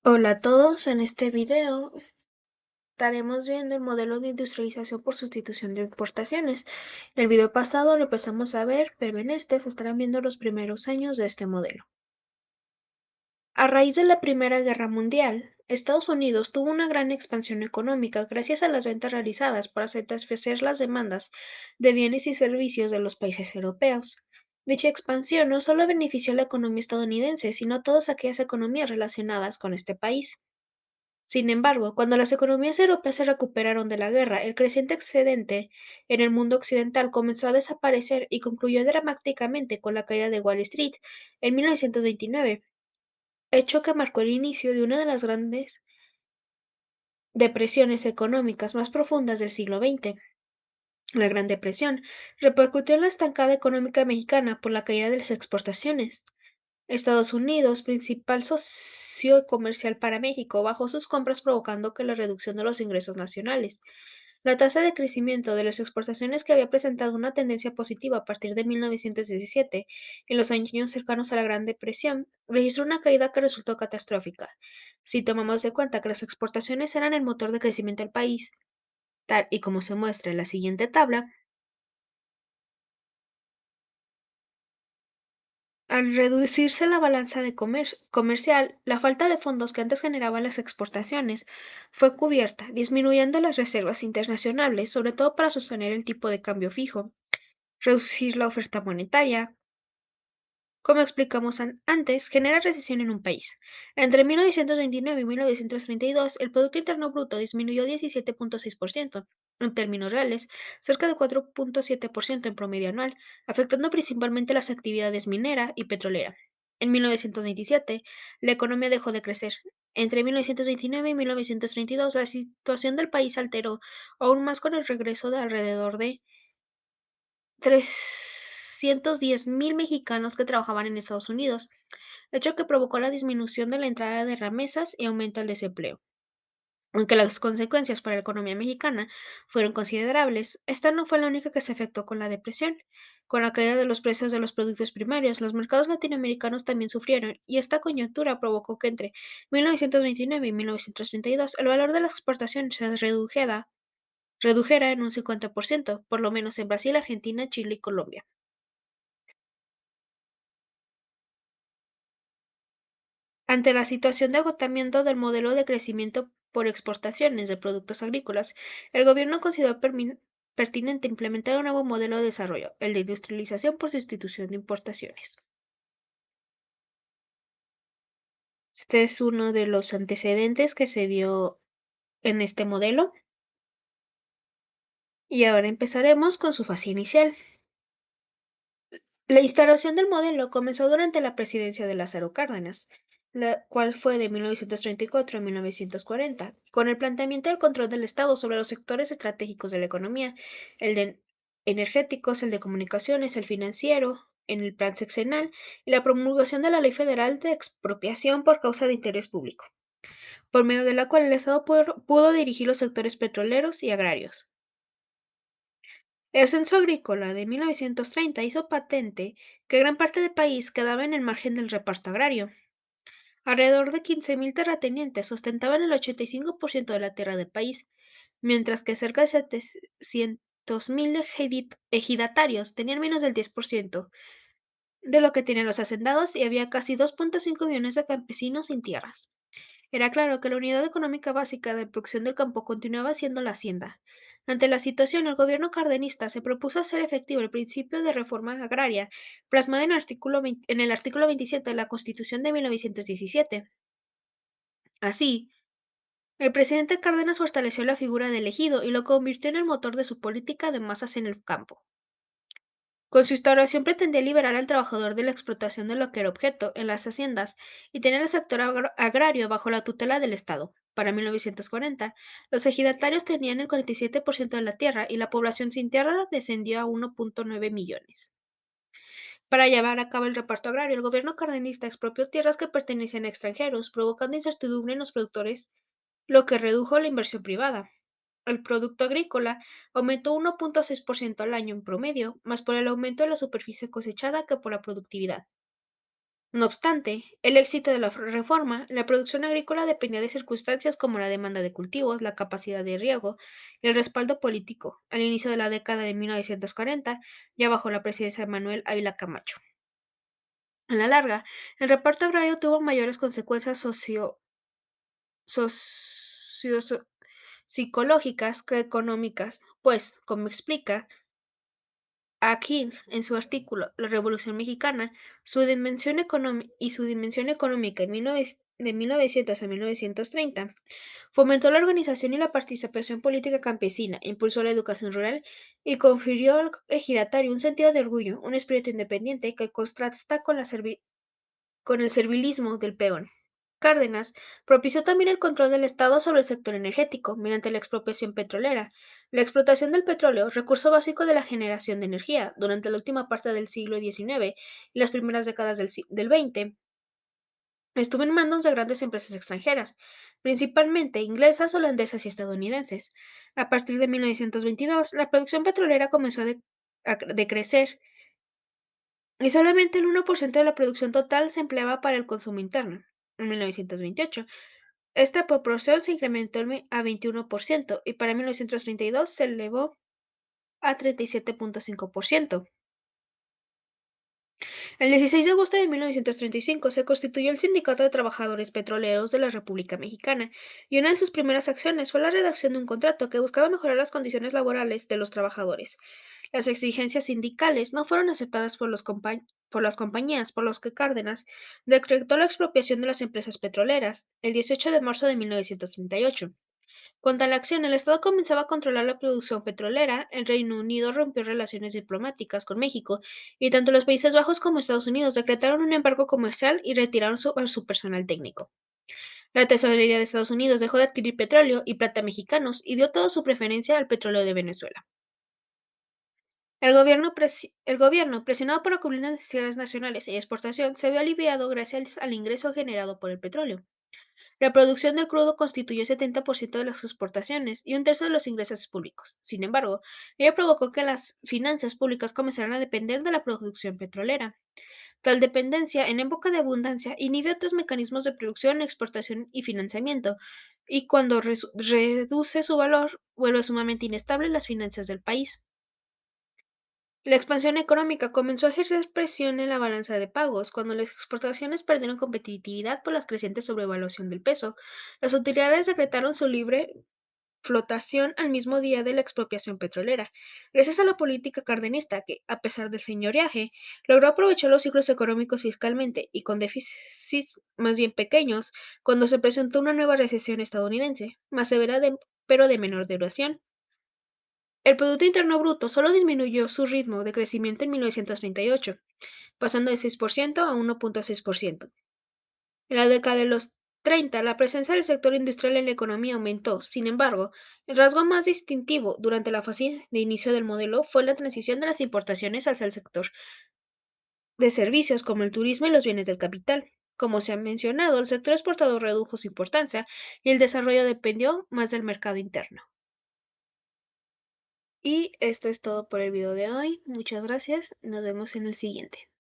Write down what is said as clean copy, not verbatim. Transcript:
Hola a todos, en este video estaremos viendo el modelo de industrialización por sustitución de importaciones. En el video pasado lo empezamos a ver, pero en este se estarán viendo los primeros años de este modelo. A raíz de la Primera Guerra Mundial, Estados Unidos tuvo una gran expansión económica gracias a las ventas realizadas para satisfacer las demandas de bienes y servicios de los países europeos. Dicha expansión no solo benefició a la economía estadounidense, sino a todas aquellas economías relacionadas con este país. Sin embargo, cuando las economías europeas se recuperaron de la guerra, el creciente excedente en el mundo occidental comenzó a desaparecer y concluyó dramáticamente con la caída de Wall Street en 1929, hecho que marcó el inicio de una de las grandes depresiones económicas más profundas del siglo XX. La Gran Depresión repercutió en la estancada económica mexicana por la caída de las exportaciones. Estados Unidos, principal socio comercial para México, bajó sus compras provocando que la reducción de los ingresos nacionales. La tasa de crecimiento de las exportaciones que había presentado una tendencia positiva a partir de 1917, en los años cercanos a la Gran Depresión, registró una caída que resultó catastrófica. Si tomamos de cuenta que las exportaciones eran el motor de crecimiento del país, tal y como se muestra en la siguiente tabla, al reducirse la balanza de comercial, la falta de fondos que antes generaban las exportaciones fue cubierta, disminuyendo las reservas internacionales, sobre todo para sostener el tipo de cambio fijo, reducir la oferta monetaria. Como explicamos antes, genera recesión en un país. Entre 1929 y 1932, el Producto Interno Bruto disminuyó 17.6%, en términos reales, cerca de 4.7% en promedio anual, afectando principalmente las actividades minera y petrolera. En 1927, la economía dejó de crecer. Entre 1929 y 1932, la situación del país alteró aún más con el regreso de alrededor de 310.000 mexicanos que trabajaban en Estados Unidos, hecho que provocó la disminución de la entrada de remesas y aumento del desempleo. Aunque las consecuencias para la economía mexicana fueron considerables, esta no fue la única que se afectó con la depresión. Con la caída de los precios de los productos primarios, los mercados latinoamericanos también sufrieron, y esta coyuntura provocó que entre 1929 y 1932 el valor de las exportaciones se redujera en un 50%, por lo menos en Brasil, Argentina, Chile y Colombia. Ante la situación de agotamiento del modelo de crecimiento por exportaciones de productos agrícolas, el gobierno consideró pertinente implementar un nuevo modelo de desarrollo, el de industrialización por sustitución de importaciones. Este es uno de los antecedentes que se vio en este modelo y ahora empezaremos con su fase inicial. La instalación del modelo comenzó durante la presidencia de Lázaro Cárdenas, la cual fue de 1934 a 1940, con el planteamiento del control del Estado sobre los sectores estratégicos de la economía, el de energéticos, el de comunicaciones, el financiero, en el plan sexenal y la promulgación de la Ley Federal de Expropiación por causa de interés público, por medio de la cual el Estado pudo dirigir los sectores petroleros y agrarios. El censo agrícola de 1930 hizo patente que gran parte del país quedaba en el margen del reparto agrario. Alrededor de 15.000 terratenientes ostentaban el 85% de la tierra del país, mientras que cerca de 700.000 ejidatarios tenían menos del 10% de lo que tenían los hacendados y había casi 2.5 millones de campesinos sin tierras. Era claro que la unidad económica básica de producción del campo continuaba siendo la hacienda. Ante la situación, el gobierno cardenista se propuso hacer efectivo el principio de reforma agraria, plasmado en el artículo 27 de la Constitución de 1917. Así, el presidente Cárdenas fortaleció la figura del ejido y lo convirtió en el motor de su política de masas en el campo. Con su instauración pretendía liberar al trabajador de la explotación de lo que era objeto en las haciendas y tener el sector agrario bajo la tutela del Estado. Para 1940, los ejidatarios tenían el 47% de la tierra y la población sin tierra descendió a 1.9 millones. Para llevar a cabo el reparto agrario, el gobierno cardenista expropió tierras que pertenecían a extranjeros, provocando incertidumbre en los productores, lo que redujo la inversión privada. El producto agrícola aumentó 1.6% al año en promedio, más por el aumento de la superficie cosechada que por la productividad. No obstante, el éxito de la reforma, la producción agrícola dependía de circunstancias como la demanda de cultivos, la capacidad de riego y el respaldo político. Al inicio de la década de 1940, ya bajo la presidencia de Manuel Ávila Camacho. A la larga, el reparto agrario tuvo mayores consecuencias socio- psicológicas que económicas, pues, como explica aquí, en su artículo La Revolución Mexicana, su dimensión económica en de 1900 a 1930, fomentó la organización y la participación política campesina, impulsó la educación rural y confirió al ejidatario un sentido de orgullo, un espíritu independiente que contrasta con el servilismo del peón. Cárdenas propició también el control del Estado sobre el sector energético mediante la expropiación petrolera, la explotación del petróleo, recurso básico de la generación de energía, durante la última parte del siglo XIX y las primeras décadas del XX. Estuvo en manos de grandes empresas extranjeras, principalmente inglesas, holandesas y estadounidenses. A partir de 1922, la producción petrolera comenzó a decrecer y solamente el 1% de la producción total se empleaba para el consumo interno. En 1928, esta proporción se incrementó a 21% y para 1932 se elevó a 37,5%. El 16 de agosto de 1935 se constituyó el Sindicato de Trabajadores Petroleros de la República Mexicana y una de sus primeras acciones fue la redacción de un contrato que buscaba mejorar las condiciones laborales de los trabajadores. Las exigencias sindicales no fueron aceptadas por las compañías, por los que Cárdenas decretó la expropiación de las empresas petroleras el 18 de marzo de 1938. Con tal acción, el Estado comenzaba a controlar la producción petrolera, el Reino Unido rompió relaciones diplomáticas con México, y tanto los Países Bajos como Estados Unidos decretaron un embargo comercial y retiraron a su personal técnico. La tesorería de Estados Unidos dejó de adquirir petróleo y plata mexicanos y dio toda su preferencia al petróleo de Venezuela. El gobierno, presionado para cubrir las necesidades nacionales y exportación, se vio aliviado gracias al ingreso generado por el petróleo. La producción del crudo constituyó el 70% de las exportaciones y un tercio de los ingresos públicos. Sin embargo, ello provocó que las finanzas públicas comenzaran a depender de la producción petrolera. Tal dependencia, en época de abundancia, inhibe otros mecanismos de producción, exportación y financiamiento, y cuando reduce su valor, vuelve sumamente inestable las finanzas del país. La expansión económica comenzó a ejercer presión en la balanza de pagos cuando las exportaciones perdieron competitividad por la creciente sobrevaluación del peso. Las autoridades decretaron su libre flotación al mismo día de la expropiación petrolera, gracias a la política cardenista que, a pesar del señoreaje, logró aprovechar los ciclos económicos fiscalmente y con déficits más bien pequeños cuando se presentó una nueva recesión estadounidense, más severa pero de menor duración. El Producto Interno Bruto solo disminuyó su ritmo de crecimiento en 1938, pasando de 6% a 1,6%. En la década de los 30, la presencia del sector industrial en la economía aumentó. Sin embargo, el rasgo más distintivo durante la fase de inicio del modelo fue la transición de las importaciones hacia el sector de servicios como el turismo y los bienes del capital. Como se ha mencionado, el sector exportador redujo su importancia y el desarrollo dependió más del mercado interno. Y esto es todo por el video de hoy. Muchas gracias. Nos vemos en el siguiente.